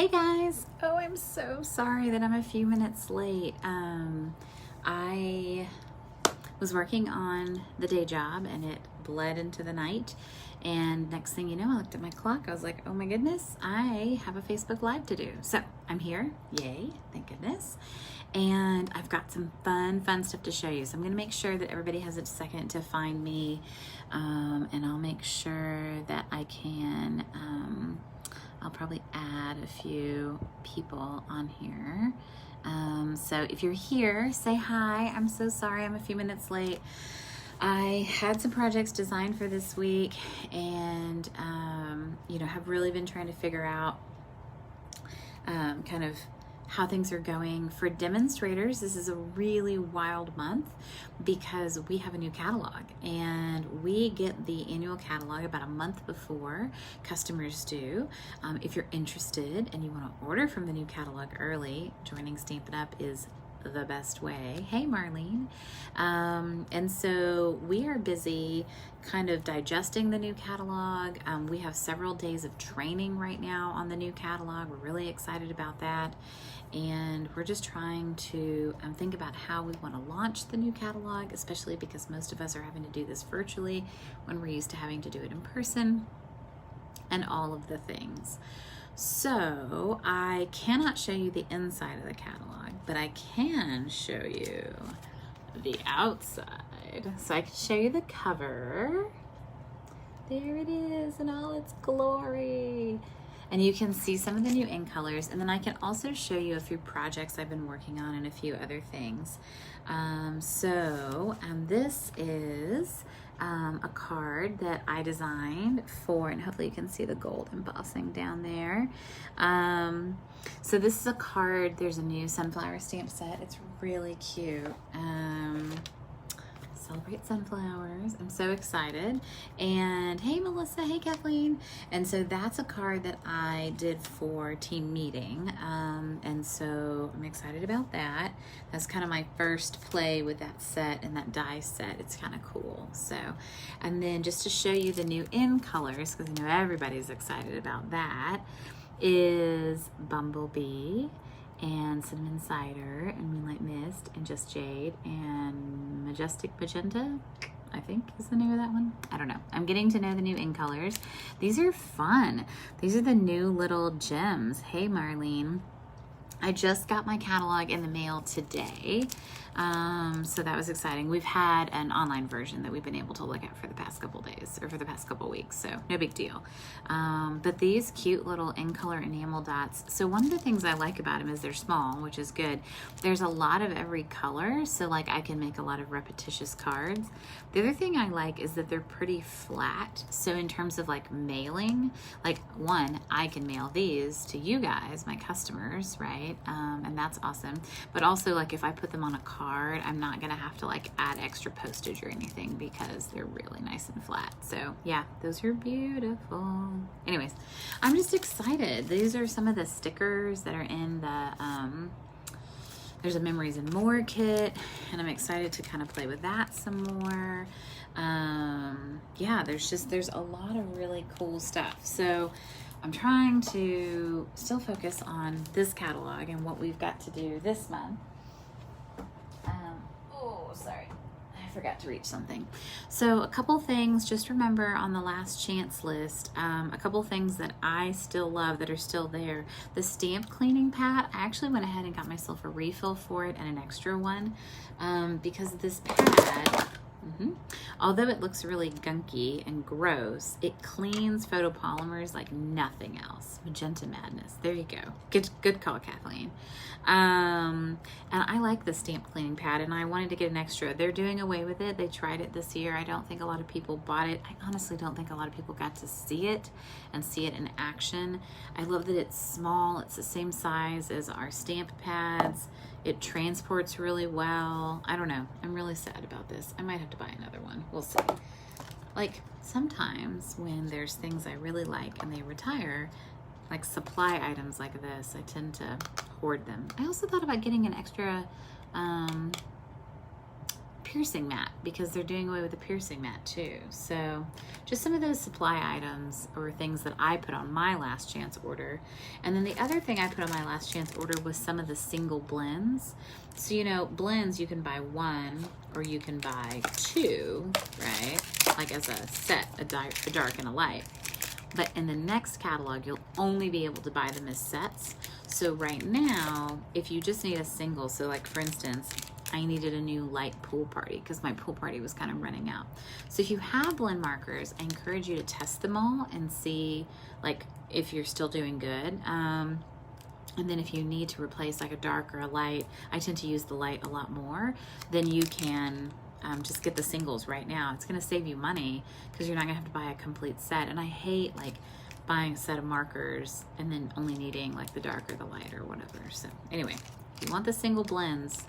Hey guys! Oh, I'm so sorry that I'm a few minutes late. I was working on the day job and it bled into the night. And next thing you know, I looked at my clock. I was like, oh my goodness, I have a Facebook Live to do. So I'm here. Yay, thank goodness. And I've got some fun stuff to show you. So I'm going to make sure that everybody has a second to find me. And I'll make sure that I can... I'll probably add a few people on here. So if you're here, say hi. I'm so sorry I'm a few minutes late. I had some projects designed for this week and, have really been trying to figure out kind of how things are going. For demonstrators, this is a really wild month because we have a new catalog and we get the annual catalog about a month before customers do. If you're interested and you want to order from the new catalog early, joining Stampin' Up! Is the best way. Hey Marlene. And so we are busy kind of digesting the new catalog. We have several days of training right now on the new catalog. We're really excited about that. And we're just trying to think about how we want to launch the new catalog, especially because most of us are having to do this virtually when we're used to having to do it in person and all of the things. So I cannot show you the inside of the catalog, but I can show you the outside. So I can show you the cover. There it is in all its glory. And you can see some of the new ink colors. And then I can also show you a few projects I've been working on and a few other things. This is a card that I designed for, and hopefully you can see the gold embossing down there. So this is a card. There's a new sunflower stamp set. It's really cute. Celebrate sunflowers. I'm so excited. And hey Melissa, hey Kathleen. And so that's a card that I did for team meeting. And so I'm excited about that. That's kind of my first play with that set and that die set. It's kind of cool. So, and then just to show you the new in colors, because I know everybody's excited about that, is Bumblebee and Cinnamon Cider and Moonlight Mist and Just Jade and Majestic Magenta, I think is the name of that one. I don't know. I'm getting to know the new in colors. These are fun. These are the new little gems. Hey Marlene. I just got my catalog in the mail today. So that was exciting. We've had an online version that we've been able to look at for the past couple days or for the past couple weeks, so no big deal. But these cute little in color enamel dots. So one of the things I like about them is they're small, which is good. There's a lot of every color, so like I can make a lot of repetitious cards. The other thing I like is that they're pretty flat. So in terms of like mailing, like one, I can mail these to you guys, my customers, right? And that's awesome. But also like if I put them on a card, I'm not gonna have to like add extra postage or anything because they're really nice and flat. So yeah, those are beautiful. Anyways, I'm just excited. These are some of the stickers that are in the there's a Memories and More kit, and I'm excited to kind of play with that some more. Yeah, there's a lot of really cool stuff. So I'm trying to still focus on this catalog and what we've got to do this month. Sorry, I forgot to reach something. So a couple things, just remember on the last chance list, a couple things that I still love that are still there. The stamp cleaning pad, I actually went ahead and got myself a refill for it and an extra one because this pad, although it looks really gunky and gross, it cleans photopolymers like nothing else. Magenta madness. There you go. Good call, Kathleen. And I like the stamp cleaning pad, and I wanted to get an extra. They're doing away with it. They tried it this year. I don't think a lot of people bought it. I honestly don't think a lot of people got to see it and see it in action. I love that it's small. It's the same size as our stamp pads. It transports really well. I don't know. I'm really sad about this. I might have to buy another one. We'll see. Like sometimes when there's things I really like and they retire, like supply items like this, I tend to hoard them. I also thought about getting an extra piercing mat, because they're doing away with the piercing mat too. So just some of those supply items or things that I put on my last chance order. And then the other thing I put on my last chance order was some of the single blends. So, you know, blends, you can buy one or you can buy two, right? Like as a set, a dark and a light. But in the next catalog, you'll only be able to buy them as sets. So right now, if you just need a single, so like for instance, I needed a new light pool party because my pool party was kind of running out. So if you have blend markers, I encourage you to test them all and see like if you're still doing good. And then if you need to replace like a dark or a light, I tend to use the light a lot more, then you can just get the singles right now. It's gonna save you money because you're not gonna have to buy a complete set. And I hate like buying a set of markers and then only needing like the dark or the light or whatever. So anyway, if you want the single blends,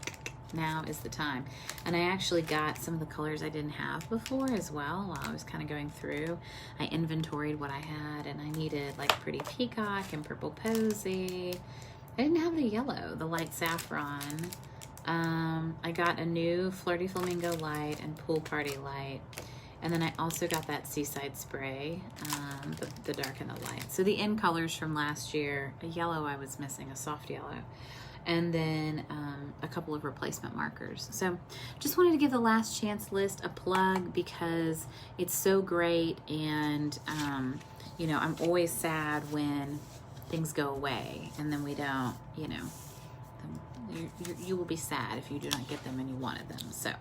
now is the time. And I actually got some of the colors I didn't have before as well while I was kind of going through. I inventoried what I had, and I needed like Pretty Peacock and Purple Posy. I didn't have the yellow, the light saffron. I got a new Flirty Flamingo light and Pool Party light. And then I also got that Seaside Spray, the dark and the light. So the in colors from last year, a yellow I was missing, a soft yellow. And then a couple of replacement markers. So just wanted to give the last chance list a plug because it's so great. And you know, I'm always sad when things go away and then we don't, you know, you will be sad if you do not get them and you wanted them. So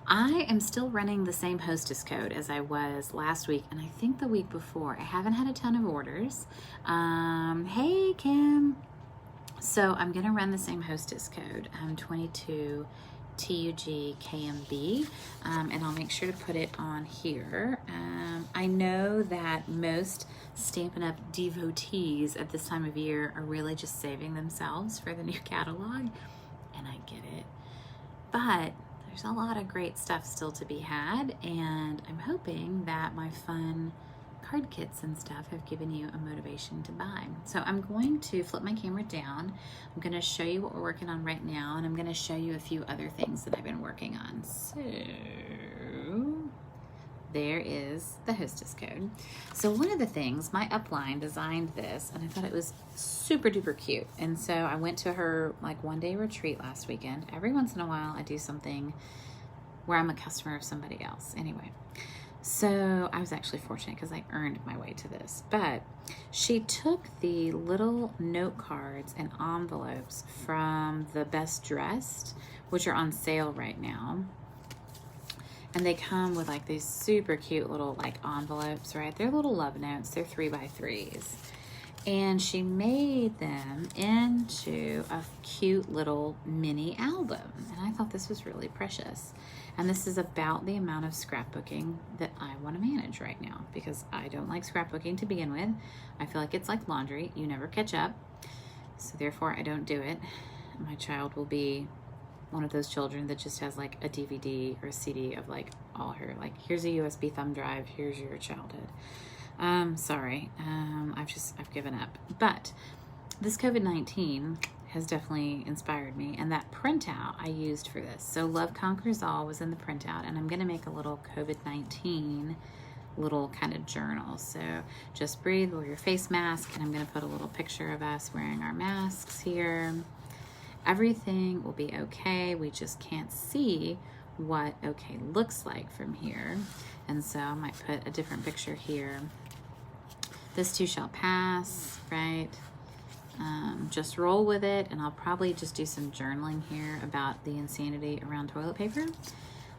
I am still running the same Hostess code as I was last week, and I think the week before. I haven't had a ton of orders. Hey, Kim. So I'm gonna run the same Hostess code, 22 TUGKMB, and I'll make sure to put it on here. I know that most Stampin' Up! Devotees at this time of year are really just saving themselves for the new catalog, and I get it. But there's a lot of great stuff still to be had, and I'm hoping that my fun card kits and stuff have given you a motivation to buy. So I'm going to flip my camera down. I'm going to show you what we're working on right now, and I'm going to show you a few other things that I've been working on. So there is the Hostess code. So one of the things, my upline designed this, and I thought it was super duper cute. And so I went to her like one-day retreat last weekend. Every once in a while I do something where I'm a customer of somebody else. Anyway, so I was actually fortunate because I earned my way to this. But she took the little note cards and envelopes from the Best Dressed, which are on sale right now. And they come with like these super cute little like envelopes, right? They're little love notes. They're 3x3s. And she made them into a cute little mini album. And I thought this was really precious. And this is about the amount of scrapbooking that I want to manage right now, because I don't like scrapbooking to begin with. I feel like it's like laundry. You never catch up. So therefore I don't do it. My child will be one of those children that just has like a DVD or a CD of like all her, like, here's a USB thumb drive, here's your childhood. Sorry, I've given up. But this COVID-19 has definitely inspired me, and that printout I used for this. So Love Conquers All was in the printout, and I'm gonna make a little COVID-19 little kind of journal. So just breathe, wear your face mask, and I'm gonna put a little picture of us wearing our masks here. Everything will be okay. We just can't see what okay looks like from here. And so I might put a different picture here. This too shall pass, right? Just roll with it, and I'll probably just do some journaling here about the insanity around toilet paper.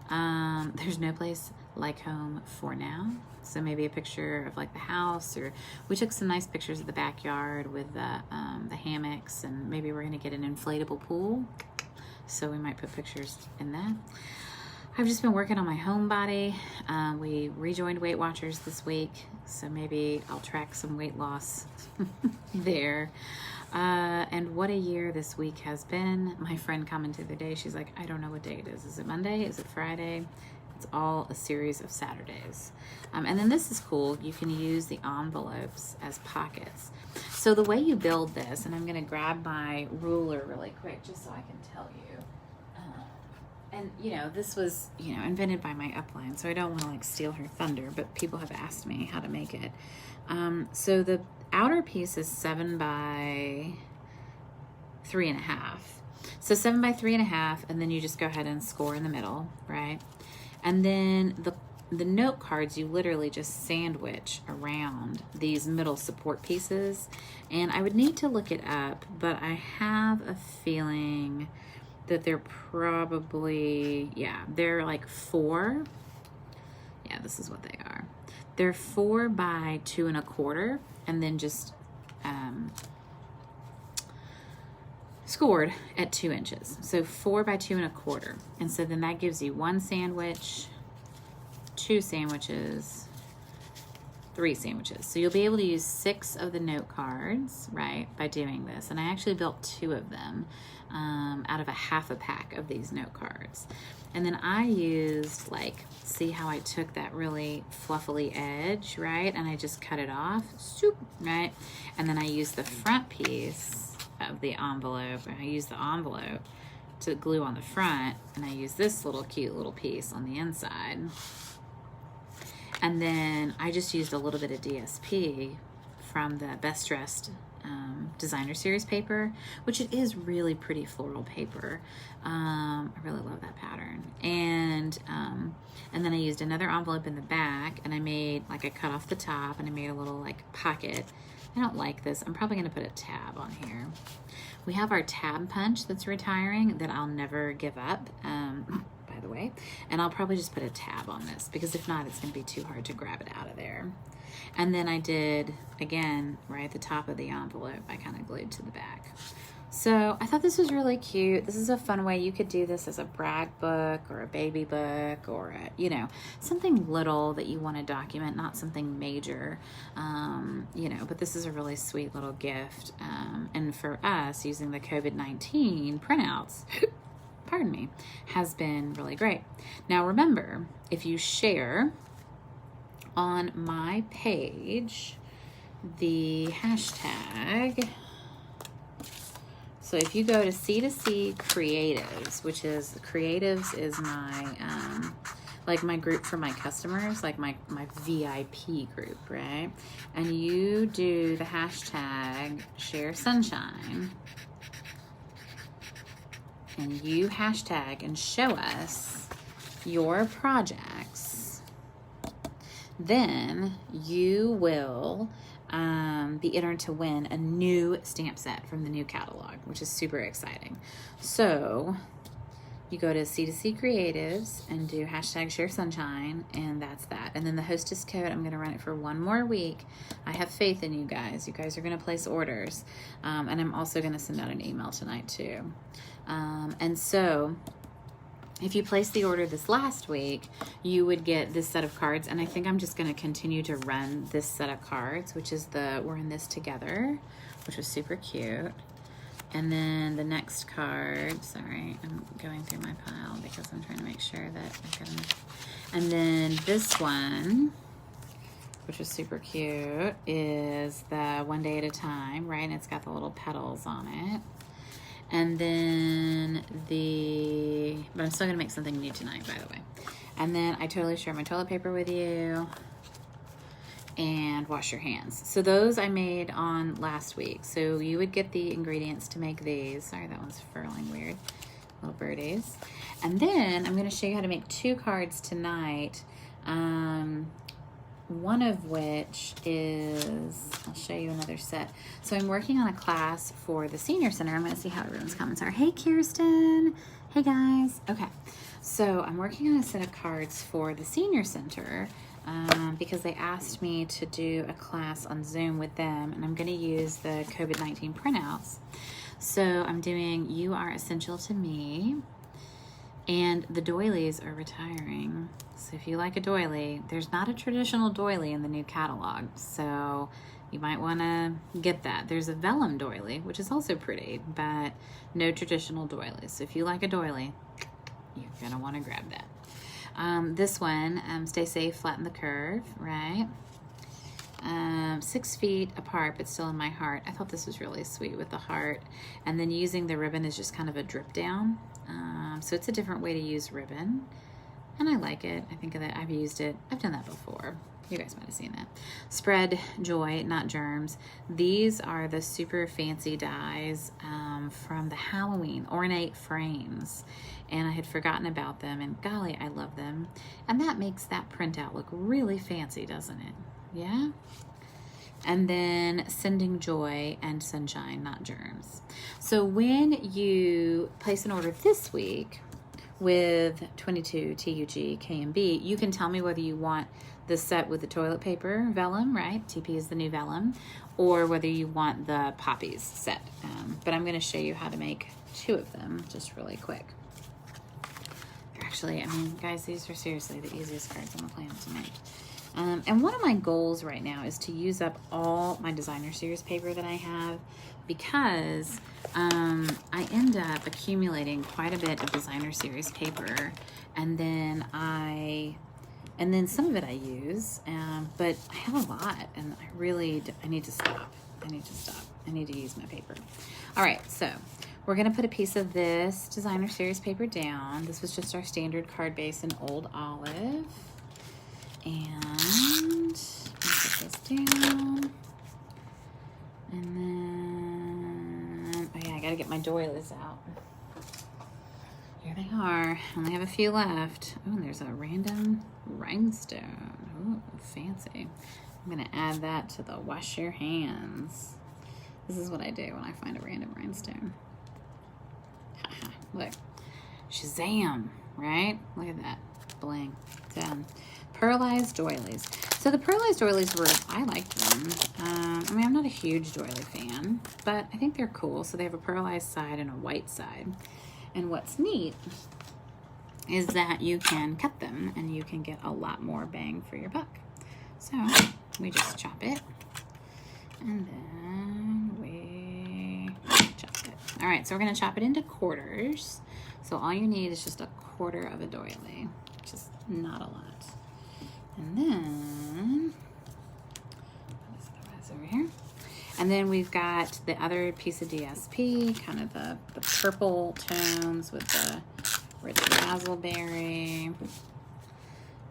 There's no place like home for now. So maybe a picture of like the house, or we took some nice pictures of the backyard with the hammocks, and maybe we're gonna get an inflatable pool. So we might put pictures in that. I've just been working on my home body. We rejoined Weight Watchers this week, so maybe I'll track some weight loss there. And what a year this week has been. My friend commented the day, she's like, I don't know what day it is. Is it Monday? Is it Friday? It's all a series of Saturdays. And then this is cool. You can use the envelopes as pockets. So the way you build this, and I'm gonna grab my ruler really quick just so I can tell you. And, you know, this was, you know, invented by my upline, so I don't want to like steal her thunder, but people have asked me how to make it. So the outer piece is 7 by 3.5. So 7 by 3.5, and then you just go ahead and score in the middle, right? And then the note cards, you literally just sandwich around these middle support pieces. And I would need to look it up, but I have a feeling that they're probably, yeah, they're like 4. Yeah, this is what they are. They're 4 by 2.25, and then just scored at 2 inches. So 4 by 2.25. And so then that gives you 1 sandwich, 2 sandwiches, 3 sandwiches. So you'll be able to use 6 of the note cards, right, by doing this. And I actually built 2 of them out of a half a pack of these note cards. And then I used, like, see how I took that really fluffily edge, right? And I just cut it off, right? And then I used the front piece of the envelope. I used the envelope to glue on the front, and I used this little cute little piece on the inside. And then I just used a little bit of DSP from the Best Dressed designer series paper, which it is really pretty floral paper. I really love that pattern. And then I used another envelope in the back, and I made, like, I cut off the top and I made a little like pocket. I don't like this. I'm probably gonna put a tab on here. We have our tab punch that's retiring that I'll never give up, by the way. And I'll probably just put a tab on this, because if not, it's gonna be too hard to grab it out of there. And then I did, again, right at the top of the envelope, I kind of glued to the back. So I thought this was really cute. This is a fun way. You could do this as a brag book or a baby book, or a, you know, something little that you want to document, not something major, you know, but this is a really sweet little gift. And for us, using the COVID-19 printouts, pardon me, has been really great. Now remember, if you share on my page the hashtag, so if you go to C2C Creatives, which is, Creatives is my, like my group for my customers, like my VIP group, right? And you do the hashtag Share Sunshine, and you hashtag and show us your projects, then you will be entered to win a new stamp set from the new catalog, which is super exciting. So you go to C2C Creatives and do hashtag Share Sunshine, and that's that. And then the Hostess code, I'm going to run it for 1 more week. I have faith in you guys. You guys are going to place orders. And I'm also going to send out an email tonight too. And so if you placed the order this last week, you would get this set of cards. And I think I'm just going to continue to run this set of cards, which is the We're in This Together, which was super cute. And then the next card, sorry, I'm going through my pile because I'm trying to make sure that I've got enough. And then this one, which was super cute, is the One Day at a Time, right? And it's got the little petals on it. And then but I'm still gonna make something new tonight, by the way. And then I totally share my toilet paper with you, and wash your hands. So those I made on last week. So you would get the ingredients to make these. Sorry, that one's furling weird. Little birdies. And then I'm gonna show you how to make 2 cards tonight. One of which is, I'll show you another set. So I'm working on a class for the Senior Center. I'm going to see how everyone's comments are. Hey, Kirsten. Hey, guys. Okay. So I'm working on a set of cards for the Senior Center because they asked me to do a class on Zoom with them, and I'm going to use the COVID-19 printouts. So I'm doing You Are Essential to Me, and the doilies are retiring. So if you like a doily, there's not a traditional doily in the new catalog, so you might want to get that. There's a vellum doily, which is also pretty, but no traditional doilies. So if you like a doily, you're going to want to grab that. This one, Stay Safe, Flatten the Curve, right? 6 feet apart, but still in my heart. I thought this was really sweet with the heart. And then using the ribbon is just kind of a drip down. So it's a different way to use ribbon. And I like it. I think that I've used it. I've done that before. You guys might have seen that. Spread joy, not germs. These are the super fancy dies from the Halloween ornate frames. And I had forgotten about them, and golly, I love them. And that makes that printout look really fancy, doesn't it? Yeah? And then sending joy and sunshine, not germs. So when you place an order this week with 22 TUG KMB, you can tell me whether you want the set with the toilet paper vellum, right? TP is the new vellum, or whether you want the poppies set. But I'm going to show you how to make 2 of them just really quick. They're actually, I mean, guys, these are seriously the easiest cards on the planet to make. And one of my goals right now is to use up all my designer series paper that I have, because I end up accumulating quite a bit of designer series paper, and then some of it I use, but I have a lot, and I need to stop. I need to use my paper. All right, so we're gonna put a piece of this designer series paper down. This was just our standard card base in Old Olive. And put this down. And then, oh yeah, I gotta get my doilies out. Here they are. Only have a few left. Oh, and there's a random rhinestone. Oh, fancy. I'm gonna add that to the wash your hands. This is what I do when I find a random rhinestone. Look, Shazam, right? Look at that, bling, done. Pearlized doilies. So the pearlized doilies I liked them. I mean, I'm not a huge doily fan, but I think they're cool. So they have a pearlized side and a white side. And what's neat is that you can cut them and you can get a lot more bang for your buck. So we just chop it, and then we chop it. All right, so we're gonna chop it into quarters. So all you need is just a quarter of a doily, which is not a lot. And then, put this over here. And then we've got the other piece of DSP, kind of the purple tones with the rich razzleberry.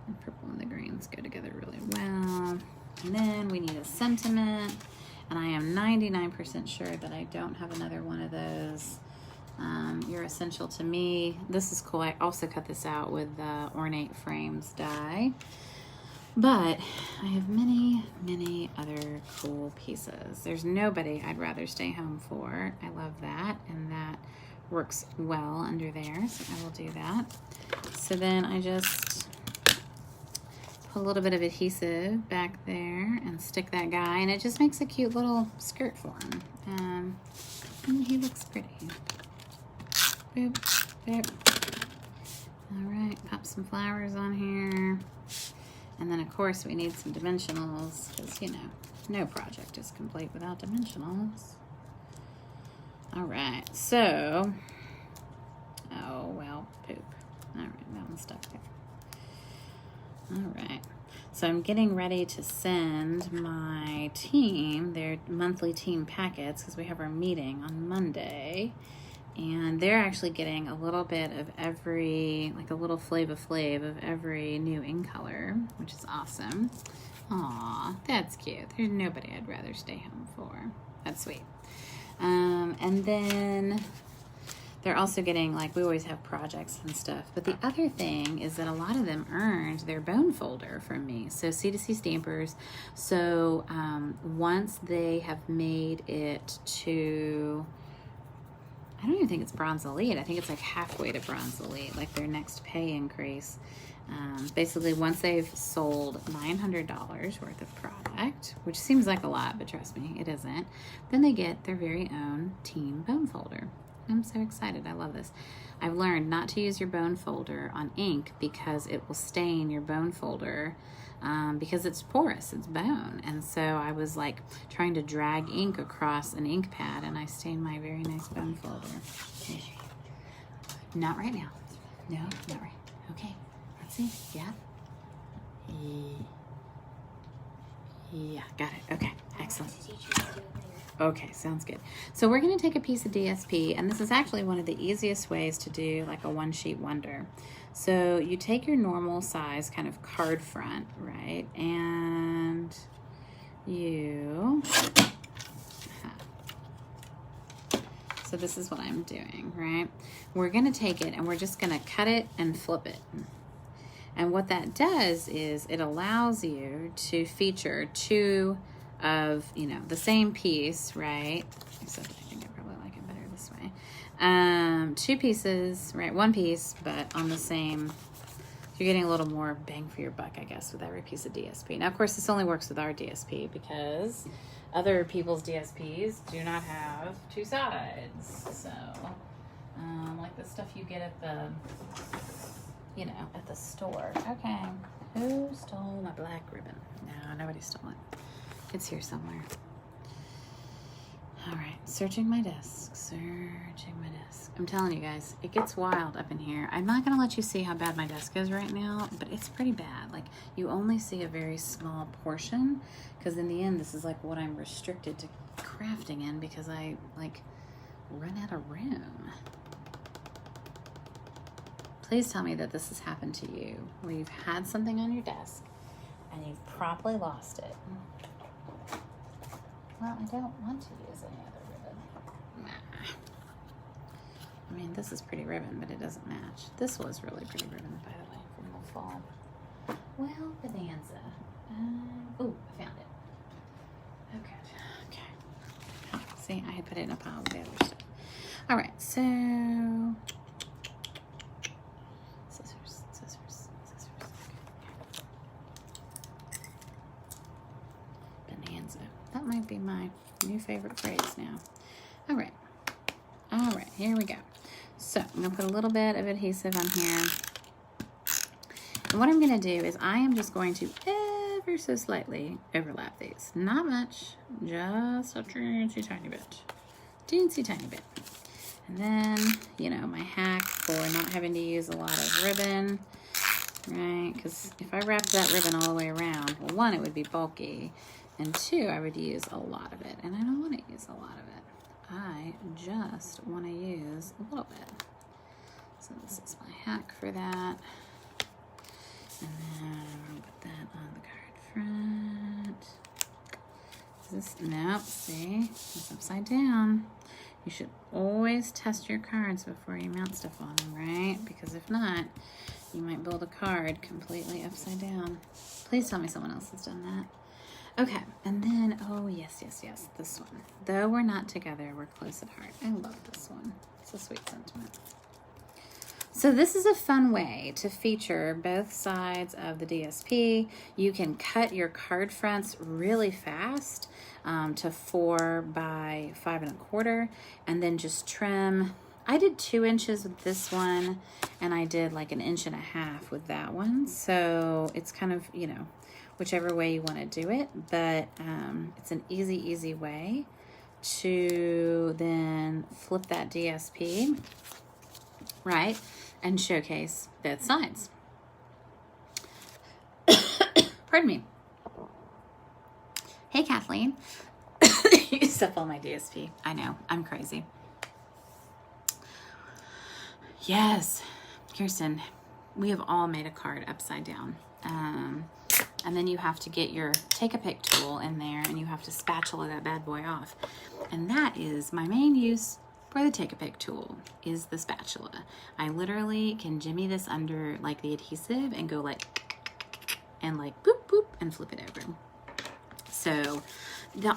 The purple and the greens go together really well. And then we need a sentiment. And I am 99% sure that I don't have another one of those. You're essential to me. This is cool. I also cut this out with the ornate frames die. But I have many, many other cool pieces. There's nobody I'd rather stay home for. I love that, and that works well under there, so I will do that. So then I just put a little bit of adhesive back there and stick that guy, and it just makes a cute little skirt for him. And he looks pretty. Boop, boop. All right, pop some flowers on here. And then, of course, we need some dimensionals, because, you know, no project is complete without dimensionals. All right, so, oh, well, poop. All right, that one's stuck there. All right, so I'm getting ready to send my team their monthly team packets, because we have our meeting on Monday. And they're actually getting a little bit of every, like a little Flava Flav of every new ink color, which is awesome. Aw, that's cute. There's nobody I'd rather stay home for. That's sweet. And then they're also getting, like, we always have projects and stuff. But the other thing is that a lot of them earned their bone folder from me. So C2C Stampers. So once they have made it to, I don't even think it's Bronze Elite. I think it's like halfway to Bronze Elite, like their next pay increase. Basically, once they've sold $900 worth of product, which seems like a lot, but trust me, it isn't, then they get their very own team bone folder. I'm so excited. I love this. I've learned not to use your bone folder on ink because it will stain your bone folder because it's porous, it's bone. And so I was like trying to drag ink across an ink pad, and I stained my very nice bone folder. Not right now. No, not right. Okay, let's see. Yeah. Yeah, got it. Okay, excellent. Okay, sounds good. So we're going to take a piece of DSP, and this is actually one of the easiest ways to do like a one-sheet wonder. So you take your normal size kind of card front, right? And you... So this is what I'm doing, right? We're going to take it, and we're just going to cut it and flip it. And what that does is it allows you to feature two of, you know, the same piece, right? Except I think I probably like it better this way. Two pieces, right? One piece, but on the same, you're getting a little more bang for your buck, I guess, with every piece of DSP. Now, of course, this only works with our DSP because other people's DSPs do not have two sides. So, like the stuff you get at the, you know, at the store. Okay, who stole my black ribbon? No, nobody stole it. It's here somewhere. All right, searching my desk, searching my desk. I'm telling you guys, it gets wild up in here. I'm not gonna let you see how bad my desk is right now, but it's pretty bad. Like, you only see a very small portion, because in the end, this is like what I'm restricted to crafting in because I like run out of room. Please tell me that this has happened to you, where you've had something on your desk and you've promptly lost it. Well, I don't want to use any other ribbon. Nah. I mean, this is pretty ribbon, but it doesn't match. This was really pretty ribbon, by the way, from the fall. Well, bonanza. Oh, I found it. Okay. Okay. See, I had put it in a pile with the other stuff. All right, so... Scissors. Bonanza. That might be my new favorite phrase now. All right, here we go. So I'm gonna put a little bit of adhesive on here. And what I'm gonna do is I am just going to ever so slightly overlap these. Not much, just a teensy tiny bit. Teensy tiny bit. And then, you know, my hack for not having to use a lot of ribbon, right? Because if I wrapped that ribbon all the way around, well, one, it would be bulky, and two, I would use a lot of it. And I don't want to use a lot of it. I just want to use a little bit. So this is my hack for that. And then I'll put that on the card front. Is this, nope, see, it's upside down. You should always test your cards before you mount stuff on them, right? Because if not, you might build a card completely upside down. Please tell me someone else has done that. Okay, and then, oh, yes, this one. Though we're not together, we're close at heart. I love this one. It's a sweet sentiment. So this is a fun way to feature both sides of the DSP. You can cut your card fronts really fast to 4 by 5 1/4, and then just trim. I did 2 inches with this one, and I did like 1.5 inches with that one. So it's kind of, you know, whichever way you want to do it, but it's an easy way to then flip that DSP, right, and showcase both sides. Pardon me. Hey, Kathleen. You used up all my DSP. I know, I'm crazy. Yes, Kirsten, we have all made a card upside down. And then you have to get your take-a-pick tool in there, and you have to spatula that bad boy off. And that is my main use for the take-a-pick tool, is the spatula. I literally can jimmy this under like the adhesive and go like, and like boop, boop, and flip it over. So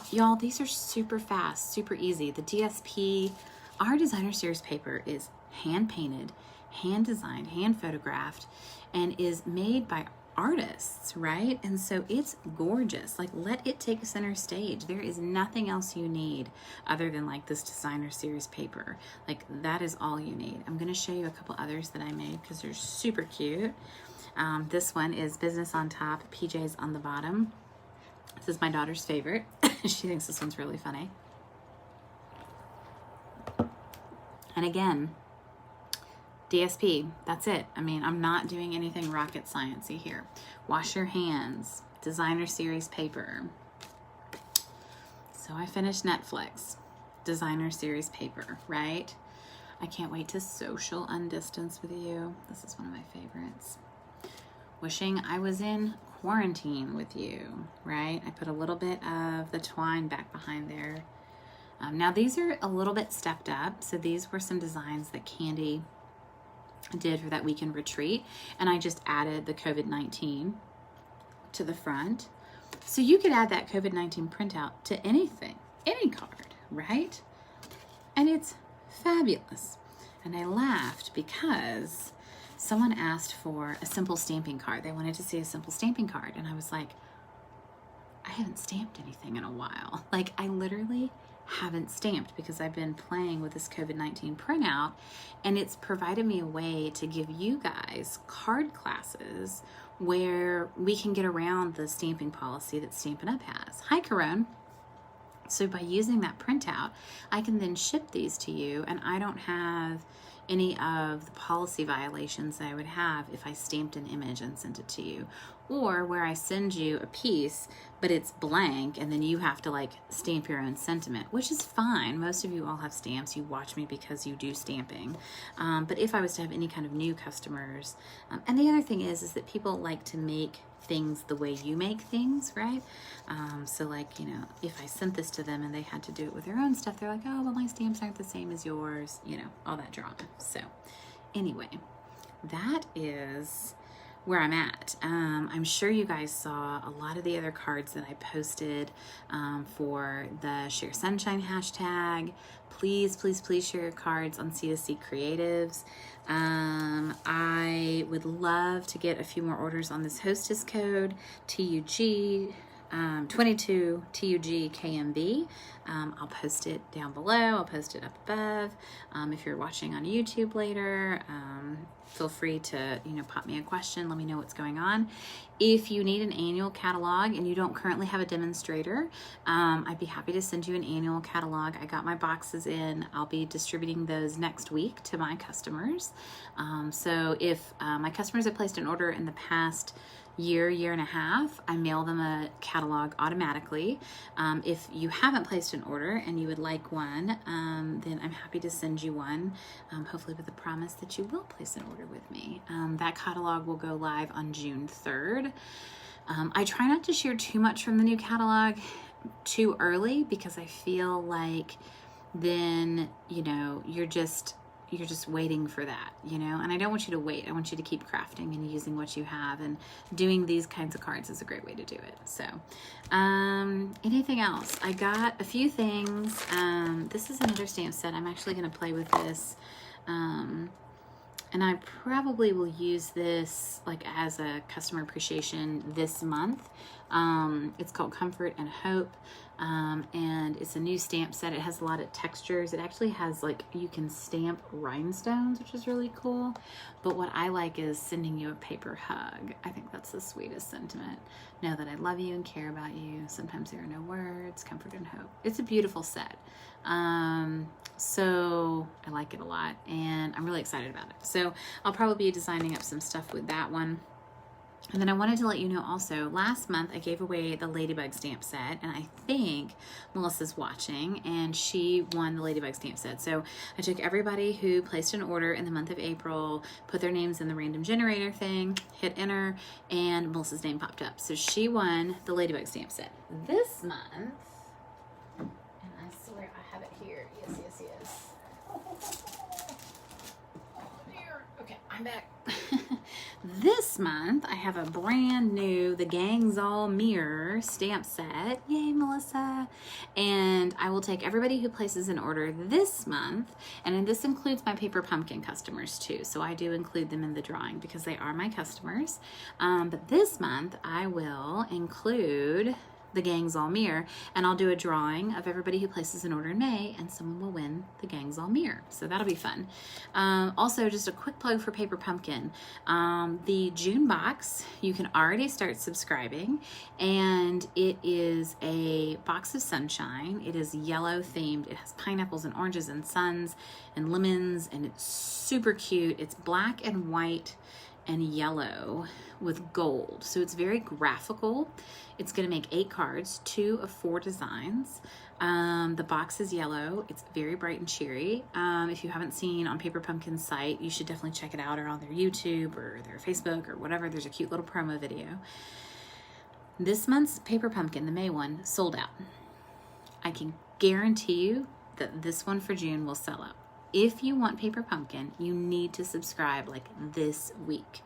y'all, these are super fast, super easy. The DSP, our designer series paper, is hand painted, hand designed, hand photographed, and is made by artists, right? And so it's gorgeous. Like, let it take center stage. There is nothing else you need other than like this designer series paper. Like, that is all you need. I'm going to show you a couple others that I made because they're super cute. This one is business on top, PJs on the bottom. This is my daughter's favorite. She thinks this one's really funny. And again, DSP, that's it. I mean, I'm not doing anything rocket sciencey here. Wash your hands, designer series paper, So I finished Netflix, designer series paper, right? I can't wait to social undistance with you. This is one of my favorites. Wishing I was in quarantine with you, right? I put a little bit of the twine back behind there. Now these are a little bit stepped up. So these were some designs that Candy did for that weekend retreat. And I just added the COVID-19 to the front. So you could add that COVID-19 printout to anything, any card, right? And it's fabulous. And I laughed because someone asked for a simple stamping card. They wanted to see a simple stamping card. And I was like, I haven't stamped anything in a while. Like, I literally haven't stamped because I've been playing with this COVID-19 printout, and it's provided me a way to give you guys card classes where we can get around the stamping policy that Stampin' Up! Has. Hi, Caron. So by using that printout, I can then ship these to you, and I don't have any of the policy violations that I would have if I stamped an image and sent it to you, or where I send you a piece but it's blank and then you have to like stamp your own sentiment, which is fine. Most of you all have stamps. You watch me because you do stamping. But if I was to have any kind of new customers, and the other thing is that people like to make things the way you make things, right? So like, you know, if I sent this to them and they had to do it with their own stuff, they're like, oh, well, my stamps aren't the same as yours, you know, all that drama. So anyway, that is where I'm at. I'm sure you guys saw a lot of the other cards that I posted for the Share Sunshine hashtag. Please, please, please share your cards on CSC Creatives. I would love to get a few more orders on this Hostess code, TUG 22 TUG KMB. I'll post it down below. I'll post it up above. If you're watching on YouTube later, feel free to, you know, pop me a question. Let me know what's going on. If you need an annual catalog and you don't currently have a demonstrator, I'd be happy to send you an annual catalog. I got my boxes in. I'll be distributing those next week to my customers. So if my customers have placed an order in the past year and a half, I mail them a catalog automatically. If you haven't placed an order and you would like one, then I'm happy to send you one, hopefully with the promise that you will place an order with me. That catalog will go live on June 3rd. I try not to share too much from the new catalog too early because I feel like then, you know, you're just waiting for that, you know, and I don't want you to wait. I want you to keep crafting and using what you have, and doing these kinds of cards is a great way to do it. So, anything else? I got a few things. This is another stamp set. I'm actually going to play with this. And I probably will use this like as a customer appreciation this month. It's called Comfort and Hope. And it's a new stamp set. It has a lot of textures. It actually has like, you can stamp rhinestones, which is really cool. But what I like is sending you a paper hug. I think that's the sweetest sentiment. Know that I love you and care about you. Sometimes there are no words. Comfort and hope. It's a beautiful set. So I like it a lot and I'm really excited about it. So I'll probably be designing up some stuff with that one. And then I wanted to let you know also, last month I gave away the Ladybug stamp set, and I think Melissa's watching, and she won the Ladybug stamp set. So I took everybody who placed an order in the month of April, put their names in the random generator thing, hit enter, and Melissa's name popped up. So she won the Ladybug stamp set. This month, and I swear I have it here. Yes. Oh dear. Okay, I'm back. This month, I have a brand new The Gang's All Mirror stamp set. Yay, Melissa. And I will take everybody who places an order this month, and this includes my Paper Pumpkin customers too. So I do include them in the drawing because they are my customers. But this month, I will include The Gang's All Mirror, and I'll do a drawing of everybody who places an order in May, and someone will win The Gang's All Mirror. So that'll be fun. Also, just a quick plug for Paper Pumpkin. The June box, you can already start subscribing, and it is a box of sunshine. It is yellow themed. It has pineapples and oranges and suns and lemons, and it's super cute. It's black and white and yellow with gold. So it's very graphical. It's going to make 8 cards, 2 of 4 designs. The box is yellow. It's very bright and cheery. If you haven't seen on Paper Pumpkin's site, you should definitely check it out, or on their YouTube or their Facebook or whatever. There's a cute little promo video. This month's Paper Pumpkin, the May one, sold out. I can guarantee you that this one for June will sell out. If you want Paper Pumpkin, you need to subscribe like this week.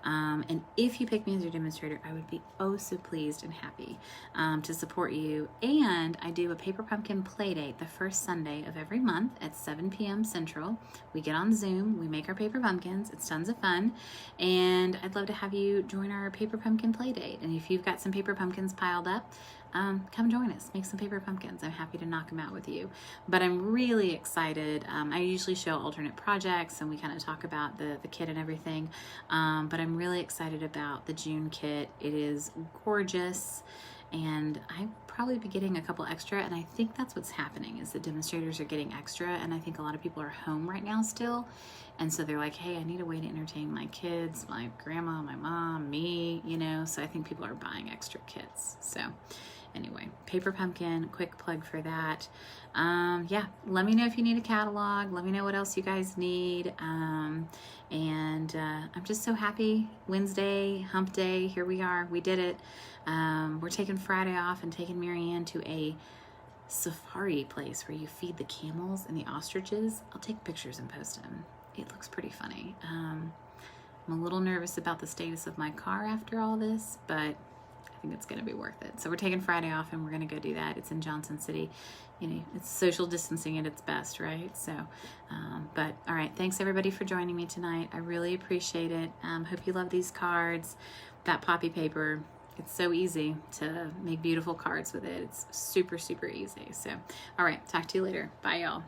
And if you pick me as your demonstrator, I would be oh so pleased and happy to support you. And I do a Paper Pumpkin play date the first Sunday of every month at 7 p.m. Central. We get on Zoom, we make our Paper Pumpkins. It's tons of fun. And I'd love to have you join our Paper Pumpkin play date. And if you've got some Paper Pumpkins piled up, come join us, make some Paper Pumpkins. I'm happy to knock them out with you. But I'm really excited. I usually show alternate projects and we kind of talk about the kit and everything. But I'm really excited about the June kit. It is gorgeous, and I'll probably be getting a couple extra, and I think that's what's happening is the demonstrators are getting extra, and I think a lot of people are home right now still, and so they're like, hey, I need a way to entertain my kids, my grandma, my mom, me, you know, so I think people are buying extra kits. So anyway, Paper Pumpkin, quick plug for that. Yeah, let me know if you need a catalog. Let me know what else you guys need. And I'm just so happy. Wednesday, hump day, here we are. We did it. We're taking Friday off and taking Marianne to a safari place where you feed the camels and the ostriches. I'll take pictures and post them. It looks pretty funny. I'm a little nervous about the status of my car after all this, but I think it's going to be worth it. So we're taking Friday off and we're going to go do that. It's in Johnson City. You know, it's social distancing at its best, right? So, but all right. Thanks everybody for joining me tonight. I really appreciate it. Hope you love these cards. That poppy paper, it's so easy to make beautiful cards with it. It's super, super easy. So, all right. Talk to you later. Bye, y'all.